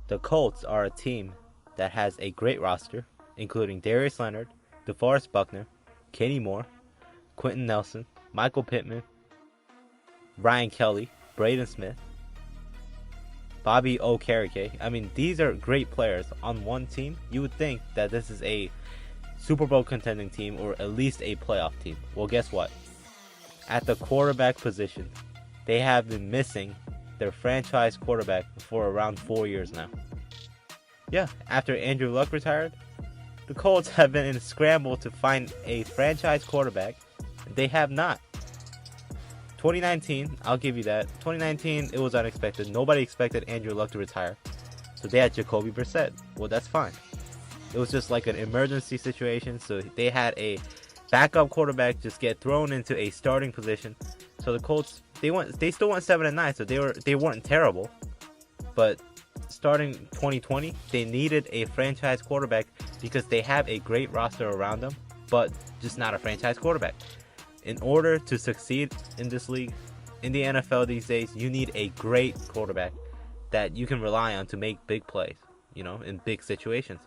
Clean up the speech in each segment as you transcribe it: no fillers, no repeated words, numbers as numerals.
The Colts are a team that has a great roster, including Darius Leonard, DeForest Buckner, Kenny Moore, Quentin Nelson, Michael Pittman, Ryan Kelly, Braden Smith, Bobby Okereke. I mean, these are great players on one team. You would think that this is a Super Bowl contending team or at least a playoff team. Well, guess what? At the quarterback position, they have been missing their franchise quarterback for around 4 years now. Yeah, after Andrew Luck retired, the Colts have been in a scramble to find a franchise quarterback. They have not. 2019, I'll give you that. 2019, it was unexpected. Nobody expected Andrew Luck to retire. So they had Jacoby Brissett. Well, that's fine. It was just like an emergency situation. So they had a backup quarterback just get thrown into a starting position. So the Colts, they still went 7-9, so they weren't terrible. But starting 2020, they needed a franchise quarterback because they have a great roster around them, but just not a franchise quarterback. In order to succeed in this league, in the NFL these days, you need a great quarterback that you can rely on to make big plays, in big situations.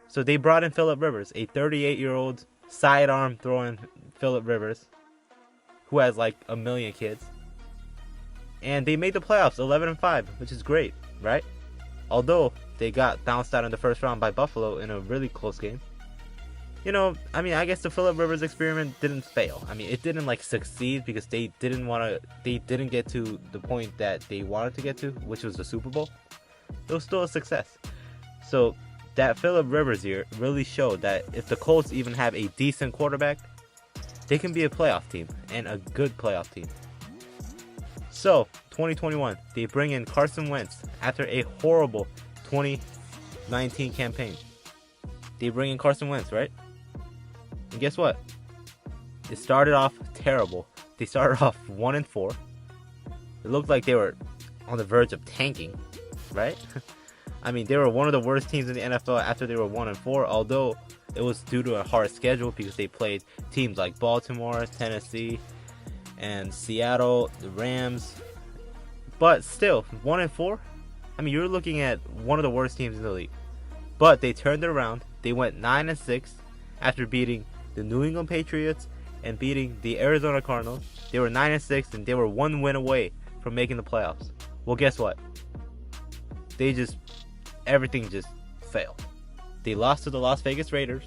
So they brought in Phillip Rivers, a 38-year-old sidearm throwing Phillip Rivers, who has like a million kids. And they made the playoffs 11-5, which is great, right? Although they got bounced out in the first round by Buffalo in a really close game. I guess the Phillip Rivers experiment didn't fail. It didn't succeed because they didn't get to the point that they wanted to get to, which was the Super Bowl. It was still a success. So that Phillip Rivers year really showed that if the Colts even have a decent quarterback, they can be a playoff team, and a good playoff team. So 2021, they bring in Carson Wentz after a horrible 2019 campaign. They bring in Carson Wentz, right? And guess what? It started off terrible. They started off 1-4. It looked like they were on the verge of tanking, right? They were one of the worst teams in the NFL after they were 1-4, although it was due to a hard schedule because they played teams like Baltimore, Tennessee, and Seattle, the Rams. But still, 1-4? You're looking at one of the worst teams in the league. But they turned it around. They went 9-6 after beating the New England Patriots and beating the Arizona Cardinals. They were 9-6 and they were one win away from making the playoffs. Well, guess what? Everything just failed. They lost to the Las Vegas Raiders,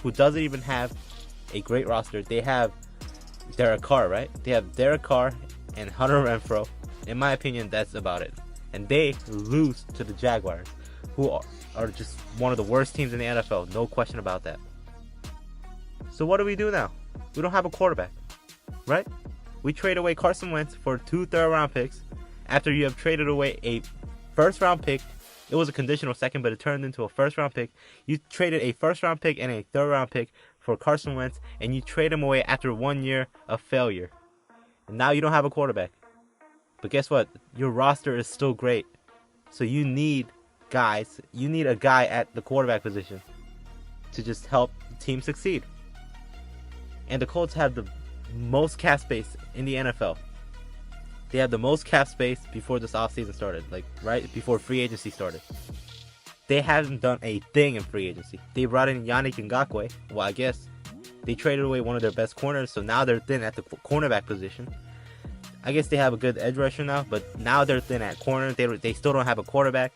who doesn't even have a great roster. They have Derek Carr, right? They have Derek Carr and Hunter Renfrow. In my opinion, that's about it. And they lose to the Jaguars, who are just one of the worst teams in the NFL. No question about that. So what do we do now? We don't have a quarterback, right? We trade away Carson Wentz for 2 third-round picks after you have traded away a first-round pick. It was a conditional second, but it turned into a first-round pick. You traded a first-round pick and a third-round pick for Carson Wentz, and you trade him away after 1 year of failure. And now you don't have a quarterback. But guess what? Your roster is still great. So you need guys. You need a guy at the quarterback position to just help the team succeed. And the Colts have the most cap space in the NFL. They have the most cap space before this offseason started, right before free agency started. They haven't done a thing in free agency. They brought in Yannick Ngakoue. Well, I guess they traded away one of their best corners, so now they're thin at the cornerback position. I guess they have a good edge rusher now, but now they're thin at corner. They still don't have a quarterback.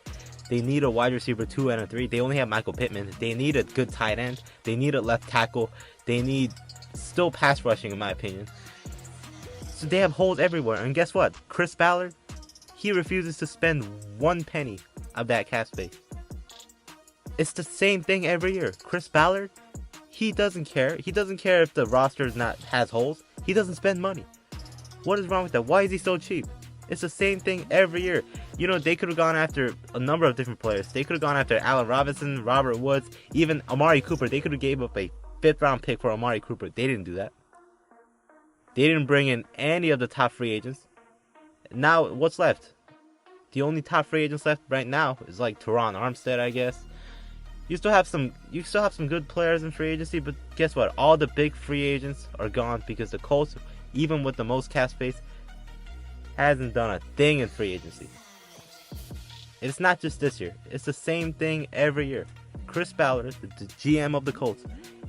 They need a wide receiver 2 and a 3. They only have Michael Pittman. They need a good tight end. They need a left tackle. They need still pass rushing, in my opinion. So they have holes everywhere. And guess what? Chris Ballard, he refuses to spend 1 penny of that cap space. It's the same thing every year. Chris Ballard, he doesn't care. He doesn't care if the roster has holes. He doesn't spend money. What is wrong with that? Why is he so cheap? It's the same thing every year. They could have gone after a number of different players. They could have gone after Allen Robinson, Robert Woods, even Amari Cooper. They could have gave up a 5th-round pick for Amari Cooper. They didn't do that. They didn't bring in any of the top free agents. Now, what's left? The only top free agents left right now is Teron Armstead, I guess. You still have some good players in free agency, but guess what? All the big free agents are gone because the Colts, even with the most cap space, hasn't done a thing in free agency. It's not just this year. It's the same thing every year. Chris Ballard, the GM of the Colts,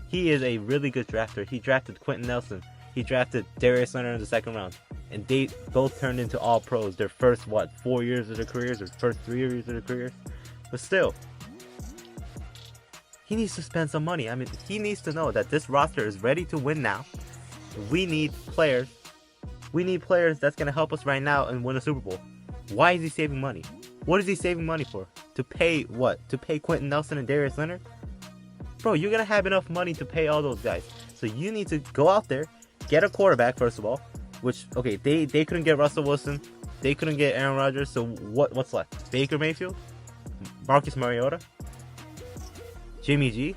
he is a really good drafter. He drafted Quentin Nelson. He drafted Darius Leonard in the second round. And they both turned into all pros their first, 4 years of their careers, or first 3 years of their careers. But still, he needs to spend some money. I mean, he needs to know that this roster is ready to win now. We need players. We need players that's going to help us right now and win a Super Bowl. Why is he saving money? What is he saving money for? To pay what? To pay Quentin Nelson and Darius Leonard? Bro, you're going to have enough money to pay all those guys. So you need to go out there, get a quarterback, first of all. Which, okay, they couldn't get Russell Wilson. They couldn't get Aaron Rodgers. So what's left? Baker Mayfield? Marcus Mariota? Jimmy G?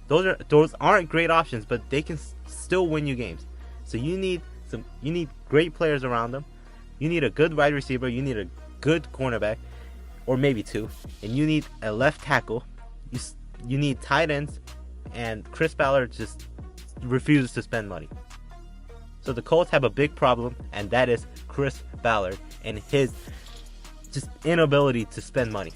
Those aren't great options, but they can still win you games. So you need great players around them. You need a good wide receiver. You need a good cornerback, or maybe two, and you need a left tackle. You need tight ends, and Chris Ballard just refuses to spend money. So the Colts have a big problem, and that is Chris Ballard and his just inability to spend money.